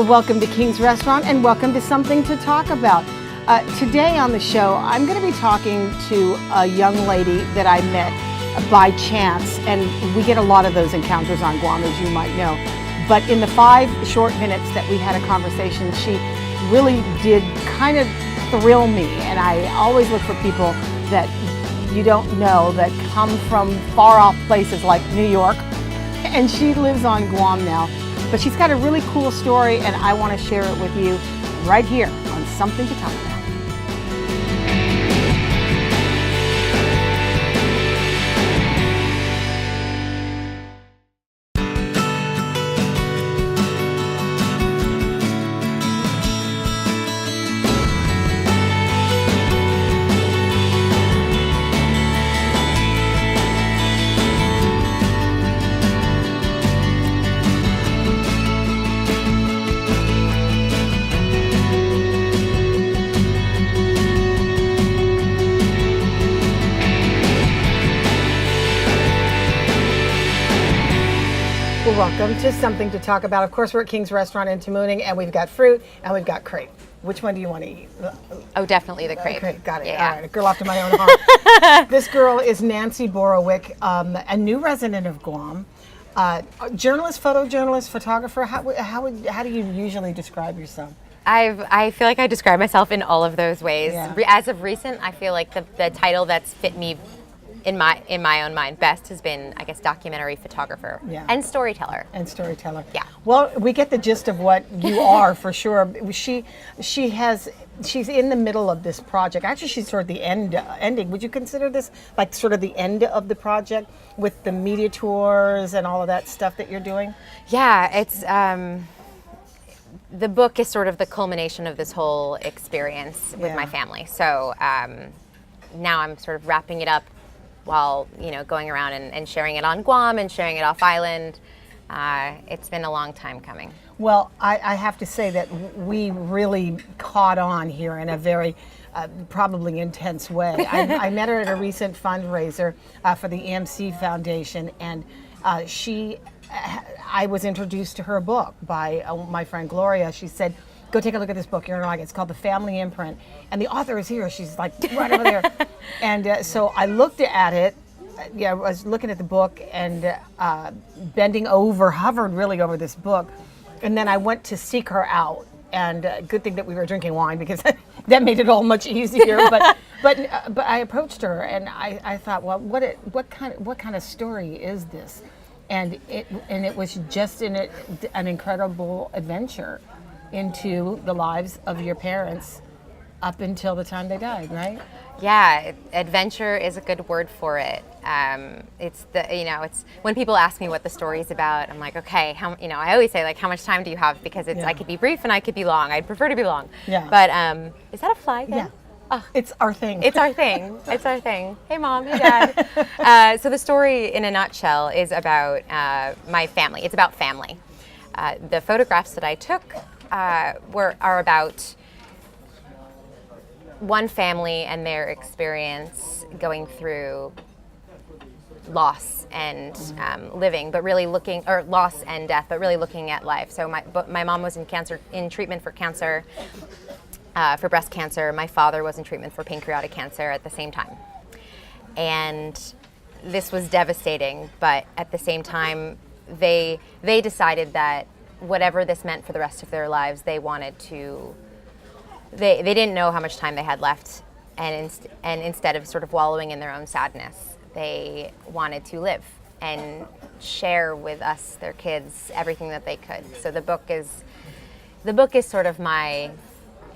Well, welcome to King's Restaurant and welcome to Something to Talk About. Today on the show, I'm going to be talking to a young lady that I met by chance, and we get a lot of those encounters on Guam, as you might know. But in the 5 short minutes that we had a conversation, she really did kind of thrill me, and I always look for people that you don't know that come from far off places like New York, and she lives on Guam now. But she's got a really cool story, and I want to share it with you right here on Something to Talk About. Welcome to Something to Talk About. Of course, we're at King's Restaurant in Tamuning, and we've got fruit and we've got crepe. Which one do you want to eat? Oh, definitely the crepe. Okay, got it. Yeah. All right, a girl after my own heart. This girl is Nancy Berwick, a new resident of Guam. Journalist, photojournalist, photographer. How do you usually describe yourself? I feel like I describe myself in all of those ways. Yeah. As of recent, I feel like the title that's fit me in my own mind best has been, I guess, documentary photographer. Yeah. And storyteller. Yeah. Well, we get the gist of what you are for sure. She's in the middle of this project. Actually, she's toward the ending. Would you consider this like sort of the end of the project with the media tours and all of that stuff that you're doing? Yeah, it's the book is sort of the culmination of this whole experience with my family. So now I'm sort of wrapping it up while going around and sharing it on Guam and sharing it off island. It's been a long time coming. Well, I have to say that we really caught on here in a very probably intense way. I met her at a recent fundraiser for the EMC Foundation, and I was introduced to her book by my friend Gloria. She said, go take a look at this book. You're gonna like it. It's called The Family Imprint. And the author is here. She's like right over there. And so I looked at it. I was looking at the book and bending over, hovered really over this book. And then I went to seek her out. And good thing that we were drinking wine because that made it all much easier. But I approached her and I thought, well, what kind of story is this? And it was just an incredible adventure into the lives of your parents up until the time they died, right? Yeah, adventure is a good word for it. It's when people ask me what the story is about, I'm like, okay, I always say like, how much time do you have? Because I could be brief and I could be long. I'd prefer to be long. Yeah. But is that a fly again? Yeah. Oh. It's our thing. It's our thing. It's our thing. Hey, Mom. Hey, Dad. So the story, in a nutshell, is about my family. It's about family. The photographs that I took are about one family and their experience going through loss and living, but really loss and death, but really looking at life. So my mom was in treatment for cancer, for breast cancer. My father was in treatment for pancreatic cancer at the same time. And this was devastating, but at the same time, they decided that whatever this meant for the rest of their lives, they wanted to, they didn't know how much time they had left, and instead of sort of wallowing in their own sadness, they wanted to live and share with us, their kids, everything that they could. So the book is sort of my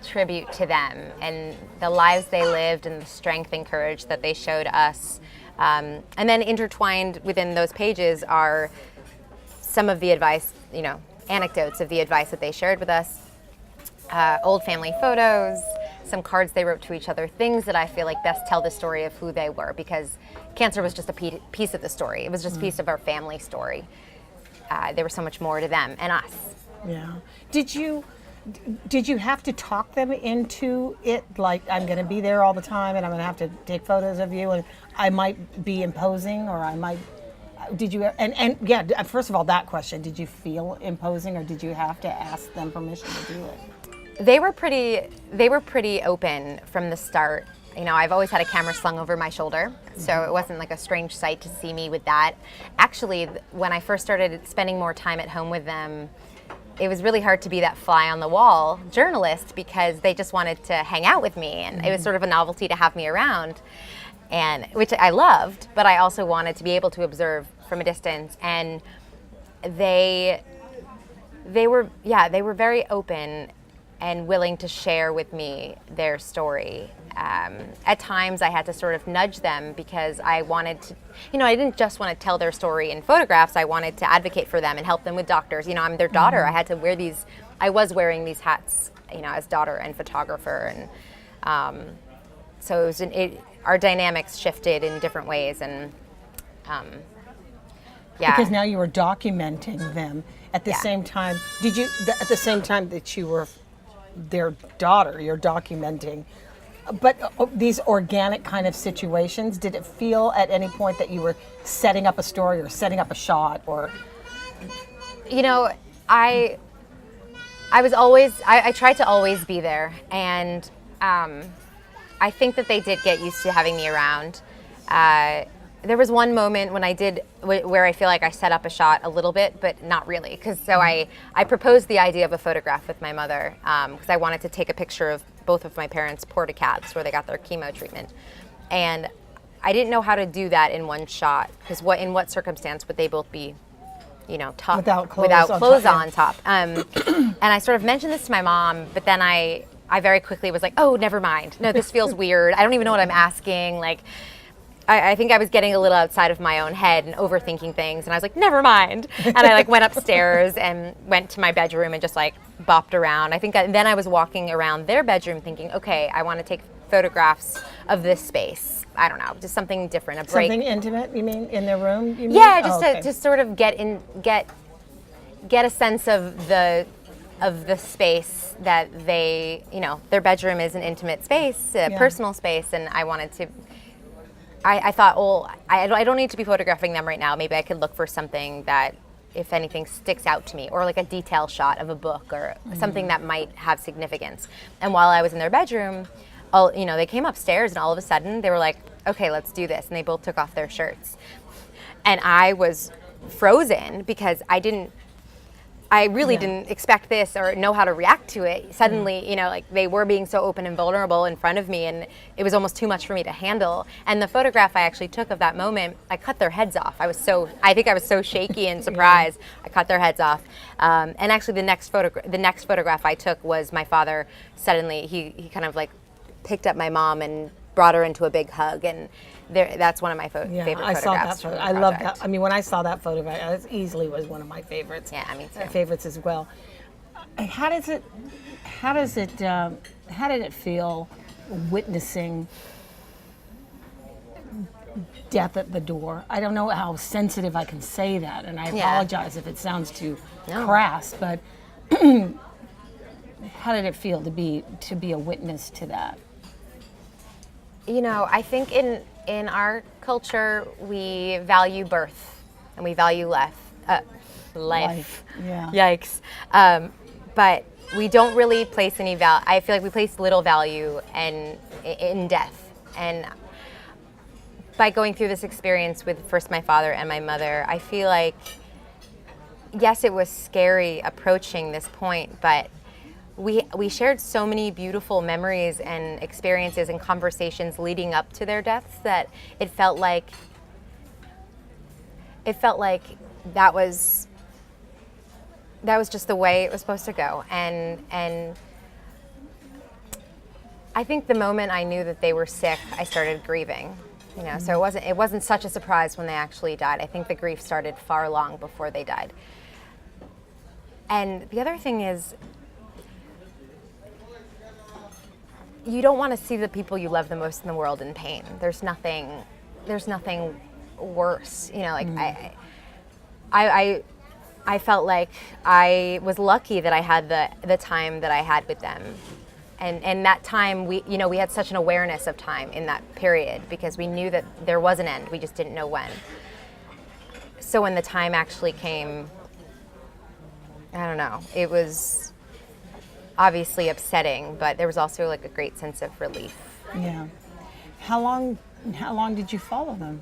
tribute to them and the lives they lived and the strength and courage that they showed us. And then intertwined within those pages are some of the advice, anecdotes of the advice that they shared with us, old family photos, some cards they wrote to each other, things that I feel like best tell the story of who they were, because cancer was just a piece of the story. It was just a piece of our family story. There was so much more to them and us. Yeah. Did you have to talk them into it? Like, I'm going to be there all the time and I'm going to have to take photos of you and I might be imposing, or I might did you, and yeah, first of all, that question, did you feel imposing or did you have to ask them permission to do it? They were pretty open from the start. You know, I've always had a camera slung over my shoulder, so it wasn't like a strange sight to see me with that. Actually, when I first started spending more time at home with them, it was really hard to be that fly on the wall journalist because they just wanted to hang out with me, and it was sort of a novelty to have me around, and which I loved, but I also wanted to be able to observe from a distance. And they were very open and willing to share with me their story. At times I had to sort of nudge them because I wanted to, I didn't just want to tell their story in photographs. I wanted to advocate for them and help them with doctors. I'm their daughter. I had to wear I was wearing these hats, as daughter and photographer. And so it was our dynamics shifted in different ways. And yeah. Because now you were documenting them at the same time. Did you, at the same time that you were their daughter, you're documenting, but these organic kind of situations, did it feel at any point that you were setting up a story or setting up a shot or? I tried to always be there, and I think that they did get used to having me around. There was one moment when I did, where I feel like I set up a shot a little bit, but not really. Because I proposed the idea of a photograph with my mother because I wanted to take a picture of both of my parents' porta-cats where they got their chemo treatment. And I didn't know how to do that in one shot because in what circumstance would they both be, top, without clothes on top. And I sort of mentioned this to my mom, but then I very quickly was like, oh, never mind. No, this feels weird. I don't even know what I'm asking. Like, I think I was getting a little outside of my own head and overthinking things, and I was like, never mind. And I went upstairs and went to my bedroom and just bopped around. I think then I was walking around their bedroom thinking, okay, I want to take photographs of this space. I don't know, just something different, a break. Something intimate, you mean, in their room? You mean? Yeah, just to sort of get a sense of the space that they, their bedroom is an intimate space, a personal space, and I wanted to. I thought, I don't need to be photographing them right now. Maybe I could look for something that, if anything, sticks out to me, or like a detail shot of a book or something that might have significance. And while I was in their bedroom, they came upstairs and all of a sudden they were like, okay, let's do this. And they both took off their shirts. And I was frozen because I really didn't expect this or know how to react to it. Suddenly, they were being so open and vulnerable in front of me, and it was almost too much for me to handle. And the photograph I actually took of that moment, I cut their heads off. I think I was so shaky and surprised. I cut their heads off. And actually, the next photograph I took was my father. Suddenly, he kind of picked up my mom and brought her into a big hug, and that's one of my favorite photographs. I saw that photo. I love that. I mean, when I saw that photograph, it easily was one of my favorites. Yeah, I mean, favorites as well. How did it feel witnessing death at the door? I don't know how sensitive I can say that, and I apologize if it sounds too crass, but how did it feel to be a witness to that? I think in our culture, we value birth and we value life. Yeah. Yikes. But we don't really place any value. I feel like we place little value in death. And by going through this experience with first my father and my mother, I feel like, yes, it was scary approaching this point, but we shared so many beautiful memories and experiences and conversations leading up to their deaths that it felt like that was just the way it was supposed to go. And I think the moment I knew that they were sick, I started grieving. So it wasn't such a surprise when they actually died. I think the grief started far long before they died. And the other thing is, you don't want to see the people you love the most in the world in pain. There's nothing worse. I felt like I was lucky that I had the time that I had with them. And that time, we had such an awareness of time in that period because we knew that there was an end. We just didn't know when. so when the time actually came, I don't know, it was obviously upsetting, but there was also like a great sense of relief. Yeah. How long did you follow them?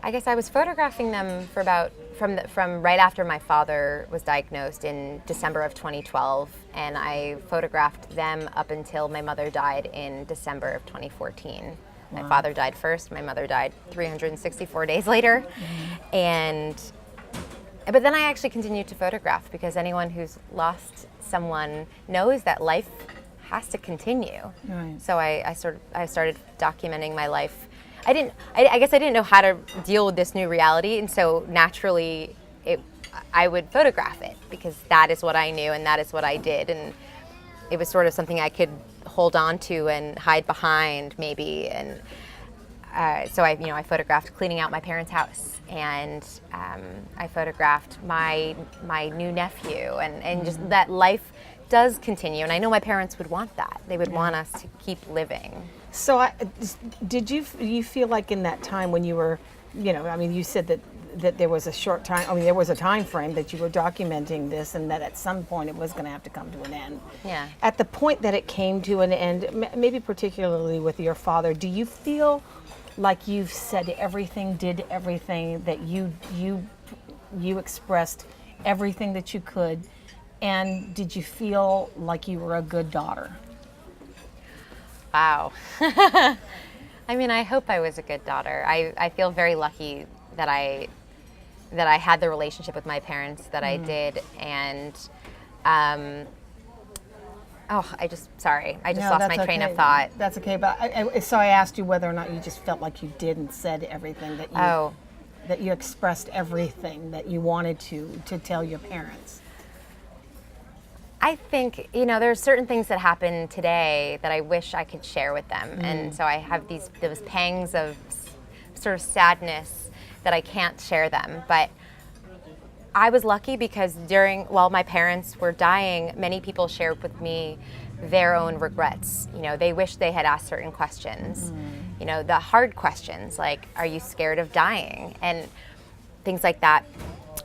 I guess I was photographing them for about from right after my father was diagnosed in December of 2012, and I photographed them up until my mother died in December of 2014. Wow. My father died first, my mother died 364 days later. But then I actually continued to photograph, because anyone who's lost someone knows that life has to continue. Right. So I started documenting my life. I guess I didn't know how to deal with this new reality, and so naturally I would photograph it, because that is what I knew and that is what I did, and it was sort of something I could hold on to and hide behind maybe. And so I photographed cleaning out my parents' house, and I photographed my new nephew, and just that life does continue. And I know my parents would want that. They would want us to keep living. So did you feel like in that time when you were, you said that there was a short time, there was a time frame that you were documenting this, and that at some point it was going to have to come to an end. Yeah. At the point that it came to an end, maybe particularly with your father, do you feel like you've said everything, did everything, that you expressed everything that you could, and did you feel like you were a good daughter? Wow. I mean, I hope I was a good daughter. I feel very lucky that I had the relationship with my parents that I did, and I just lost my train of thought. That's okay, but so I asked you whether or not you just felt like you did and said everything that you expressed everything that you wanted to tell your parents. I think, there are certain things that happen today that I wish I could share with them. And so I have those pangs of sort of sadness that I can't share them. But I was lucky, because while my parents were dying, many people shared with me their own regrets. They wish they had asked certain questions. The hard questions, like, are you scared of dying? And things like that.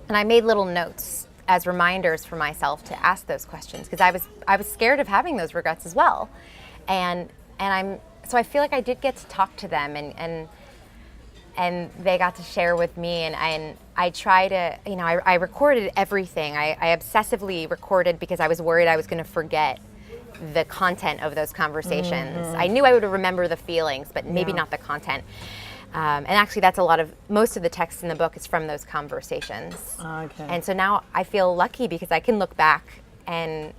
And I made little notes as reminders for myself to ask those questions, because I was scared of having those regrets as well. So I feel like I did get to talk to them, and they got to share with me, and I try to, I recorded everything. I obsessively recorded, because I was worried I was going to forget the content of those conversations. I knew I would remember the feelings, but maybe not the content. And actually, most of the text in the book is from those conversations. Okay. And so now I feel lucky, because I can look back and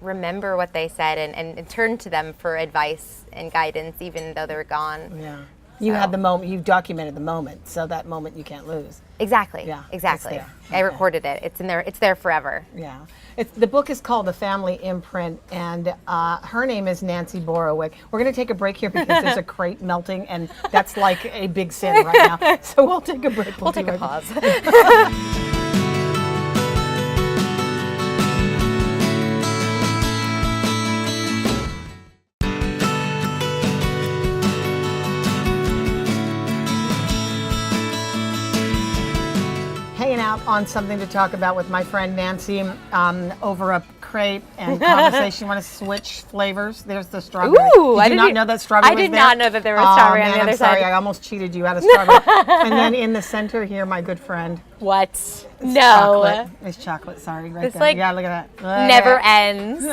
remember what they said, and turn to them for advice and guidance, even though they're gone. Yeah. You had the moment, you documented the moment, so that moment you can't lose. Exactly. Yeah. Exactly. It's there. I recorded it. It's in there. It's there forever. Yeah. The book is called The Family Imprint, and her name is Nancy Berwick. We're going to take a break here, because there's a crate melting, and that's like a big sin right now. So we'll take a break. We'll take a pause. Hanging out on something to talk about with my friend Nancy over a crepe and conversation. You want to switch flavors? There's the strawberry. Ooh, did you not know that strawberry was there? I did not know that there was strawberry on the other I'm sorry, side. I almost cheated you out of strawberry. And then in the center here, my good friend. What? Chocolate. It's chocolate, sorry, right It's there. like Yeah, look at that. Never ends.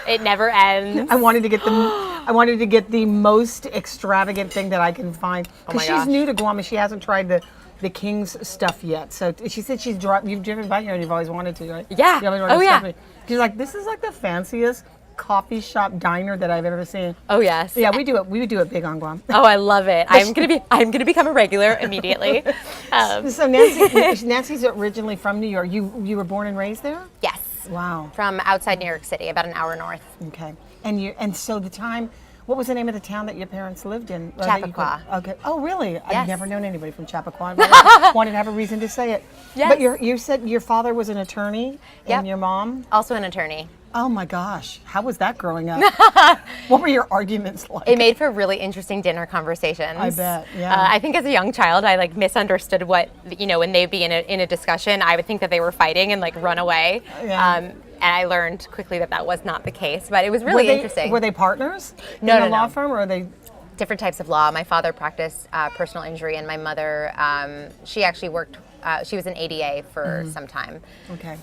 It never ends. I wanted to get the most extravagant thing that I can find. Because she's new to Guam, and she hasn't tried the King's stuff yet. So she said you've driven by here and you've always wanted to, right? Yeah. Oh, yeah. She's like, this is like the fanciest coffee shop diner that I've ever seen. Oh, yes. Yeah, we do it. We do it big on Guam. Oh, I love it. I'm gonna become a regular immediately. So Nancy's originally from New York. You were born and raised there? Yes. Wow. From outside New York City, about an hour north. Okay. And so the time. What was the name of the town that your parents lived in? Chappaqua. Okay. Oh, really? Yes. I've never known anybody from Chappaqua. I wanted to have a reason to say it. Yes. But you said your father was an attorney, and your mom? Also an attorney. Oh my gosh, how was that growing up? What were your arguments like? It made for really interesting dinner conversations. I bet, yeah. I think as a young child, I like misunderstood what, when they'd be in a discussion, I would think that they were fighting and like run away. Yeah. And I learned quickly that was not the case, but it was really interesting. Were they partners in No, the law firm, or are they? Different types of law. My father practiced personal injury, and my mother, she actually worked, she was an ADA for some time. Okay.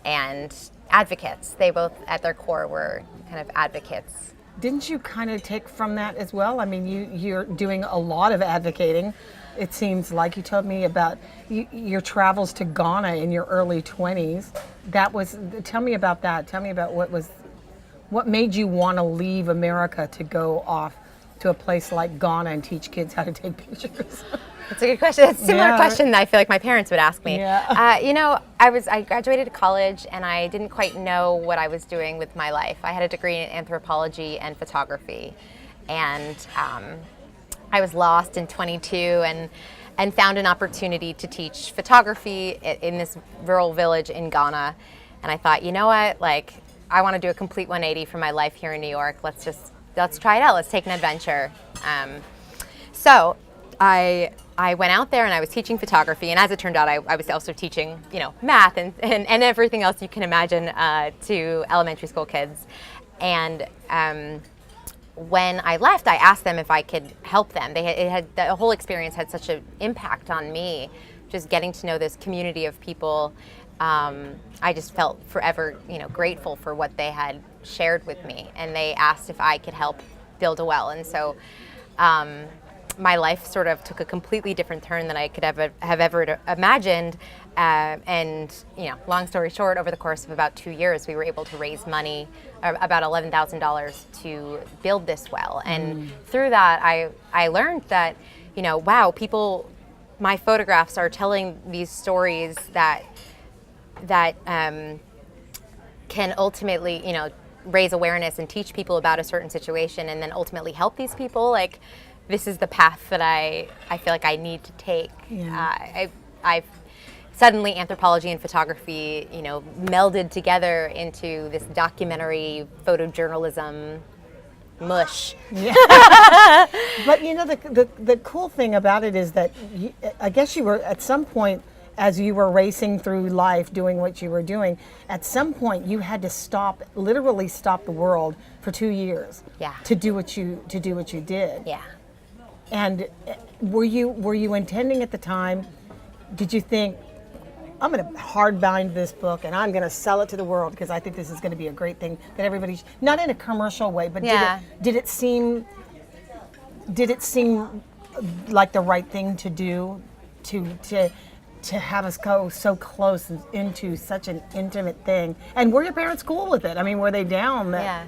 And advocates. They both, at their core, were kind of advocates. Didn't you kind of take from that as well? I mean, you're doing a lot of advocating. It seems like you told me about your travels to Ghana in your early 20s. Tell me about that. Tell me about what made you want to leave America to go off to a place like Ghana and teach kids how to take pictures? That's a good question. It's a similar question that I feel like my parents would ask me. Yeah. I graduated college and I didn't quite know what I was doing with my life. I had a degree in anthropology and photography, and I was lost in 22 and found an opportunity to teach photography in this rural village in Ghana. And I thought, you know what, like, I want to do a complete 180 for my life here in New York. Let's try it out. Let's take an adventure. So I went out there and I was teaching photography, and as it turned out, I was also teaching, math and everything else you can imagine to elementary school kids. And when I left, I asked them if I could help them. The whole experience had such an impact on me, just getting to know this community of people. I just felt forever, grateful for what they had shared with me, and they asked if I could help build a well. And so my life sort of took a completely different turn than I could have ever imagined. And long story short, over the course of about 2 years, we were able to raise money, about $11,000, to build this well. And through that, I learned that, wow, my photographs are telling these stories that can ultimately, raise awareness and teach people about a certain situation, and then ultimately help these people. Like, this is the path that I feel like I need to take. Yeah. I've suddenly anthropology and photography, melded together into this documentary photojournalism mush. Yeah. But the cool thing about it is that I guess you were at some point, as you were racing through life doing what you were doing, at some point you had to literally stop the world for 2 years. Yeah. To do what you did. Yeah. And were you intending at the time, did you think, I'm going to hardbind this book and I'm going to sell it to the world because I think this is going to be a great thing that everybody, not in a commercial way, but did it seem like the right thing to do to have us go so close into such an intimate thing? And were your parents cool with it? I mean, were they down? Yeah.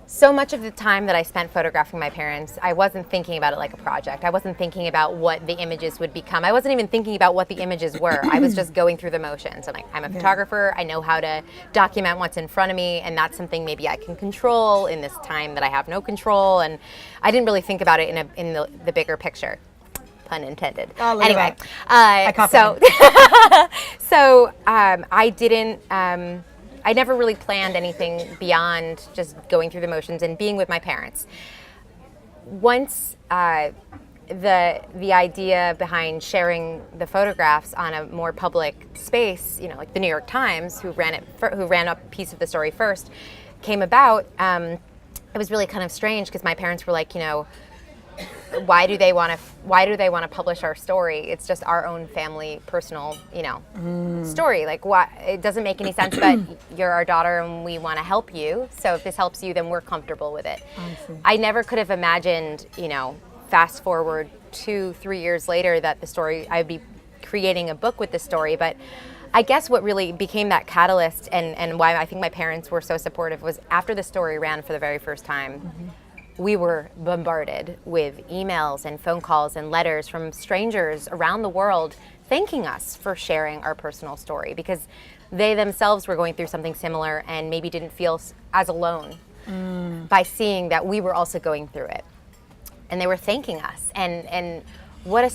So much of the time that I spent photographing my parents, I wasn't thinking about it like a project. I wasn't thinking about what the images would become. I wasn't even thinking about what the images were. I was just going through the motions. I'm a photographer. I know how to document what's in front of me, and that's something maybe I can control in this time that I have no control. And I didn't really think about it in the bigger picture. Pun intended. Oh, anyway, I caught so I didn't. I never really planned anything beyond just going through the motions and being with my parents. Once the idea behind sharing the photographs on a more public space, like the New York Times, who ran a piece of the story first, came about, it was really kind of strange because my parents were like, why do they want to publish our story? It's just our own family, personal, story. Like, why? It doesn't make any sense. But you're our daughter, and we want to help you. So if this helps you, then we're comfortable with it. I never could have imagined, fast forward 2-3 years later, that the story, I'd be creating a book with the story. But I guess what really became that catalyst, and why I think my parents were so supportive, was after the story ran for the very first time. We were bombarded with emails and phone calls and letters from strangers around the world thanking us for sharing our personal story, because they themselves were going through something similar and maybe didn't feel as alone by seeing that we were also going through it. And they were thanking us. And what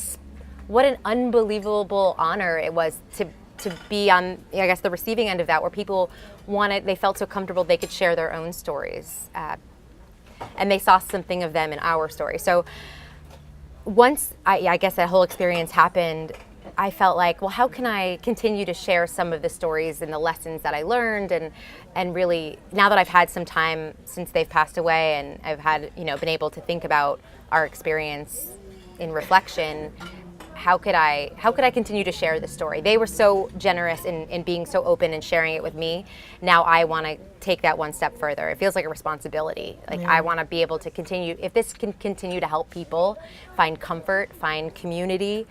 an unbelievable honor it was to to be on, I guess, the receiving end of that, where people they felt so comfortable they could share their own stories, and they saw something of them in our story. So once I guess that whole experience happened, I felt like, well, how can I continue to share some of the stories and the lessons that I learned, and really, now that I've had some time since they've passed away, and I've had, been able to think about our experience in reflection, how could I continue to share this story? They were so generous in being so open and sharing it with me. Now I want to take that one step further. It feels like a responsibility. Like, I want to be able to continue, if this can continue to help people find comfort, find community,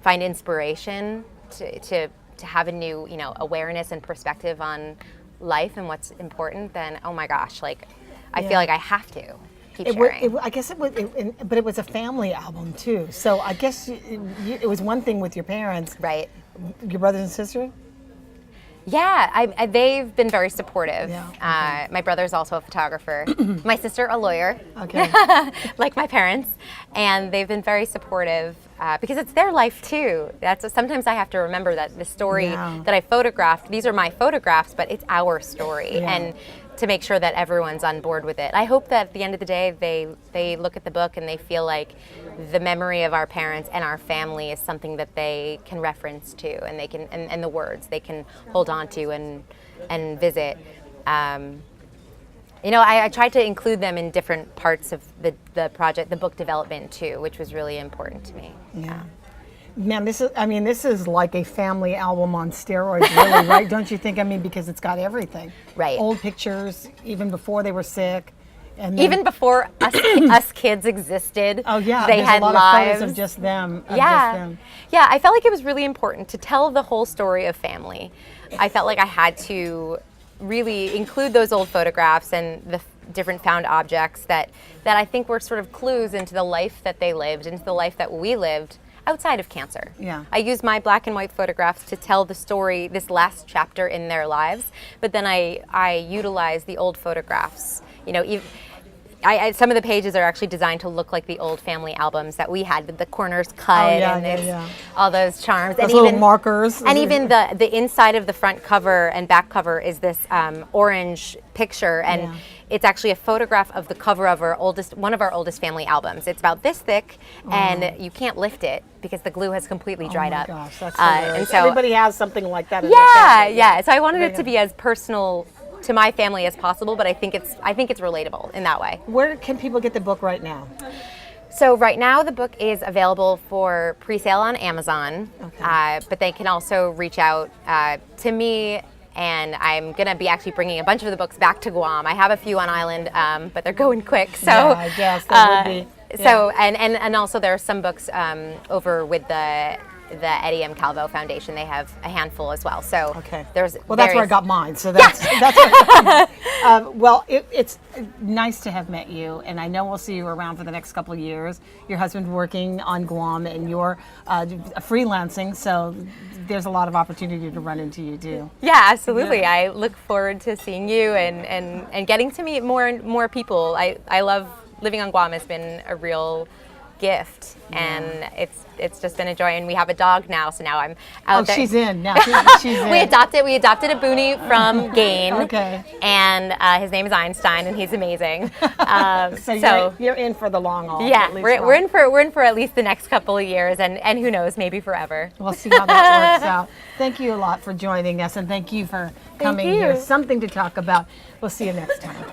find inspiration, to have a new, awareness and perspective on life and what's important, then, oh my gosh, like, I feel like I have to keep sharing. I guess but it was a family album too. So I guess it was one thing with your parents. Right. Your brothers and sisters? Yeah, they've been very supportive. Yeah, okay. My brother's also a photographer. My sister, a lawyer, okay. like my parents. And they've been very supportive because it's their life too. Sometimes I have to remember that the story that I photographed, these are my photographs, but it's our story. Yeah. And to make sure that everyone's on board with it. I hope that at the end of the day, they look at the book and they feel like the memory of our parents and our family is something that they can reference to, and they can, and the words they can hold on to and visit. I tried to include them in different parts of the project, the book development too, which was really important to me. Yeah. Man, this is like a family album on steroids, really, right? Don't you think? Because it's got everything. Right. Old pictures, even before they were sick. And then, even before us kids existed. Oh yeah, they there's had a lot lives. of photos of just them. Yeah, I felt like it was really important to tell the whole story of family. I felt like I had to really include those old photographs and the different found objects that I think were sort of clues into the life that they lived, into the life that we lived outside of cancer. Yeah. I used my black and white photographs to tell the story, this last chapter in their lives, but then I utilized the old photographs. Some of the pages are actually designed to look like the old family albums that we had, with the corners cut all those charms. Those little markers. And even the inside of the front cover and back cover is this orange picture, and it's actually a photograph of the cover of one of our oldest family albums. It's about this thick, and you can't lift it because the glue has completely dried up. Oh my gosh, that's hilarious. And so everybody has something like that in their family. Yeah. So I wanted it to be as personal to my family as possible, but I think it's relatable in that way. Where can people get the book right now? So right now the book is available for pre-sale on Amazon, but they can also reach out to me, and I'm going to be actually bringing a bunch of the books back to Guam. I have a few on island, but they're going quick. So yeah, I guess that would be. Yeah. So and also there are some books over with the Eddie M. Calvo Foundation. They have a handful as well. So that's where I got mine. So that's where well, it's nice to have met you, and I know we'll see you around for the next couple of years. Your husband working on Guam, and you're freelancing, so there's a lot of opportunity to run into you too. Yeah, absolutely. Yeah. I look forward to seeing you and getting to meet more and more people. I love living on Guam. Has been a real gift, and it's just been a joy. And we have a dog now, so now I'm out there. She's in now. She's in. We adopted a Boonie from Gain. Okay. And his name is Einstein, and he's amazing. So you're in for the long haul. Yeah, we're in for at least the next couple of years, and who knows, maybe forever. We'll see how that works out. Thank you a lot for joining us, and thank you for coming here. Something to talk about. We'll see you next time.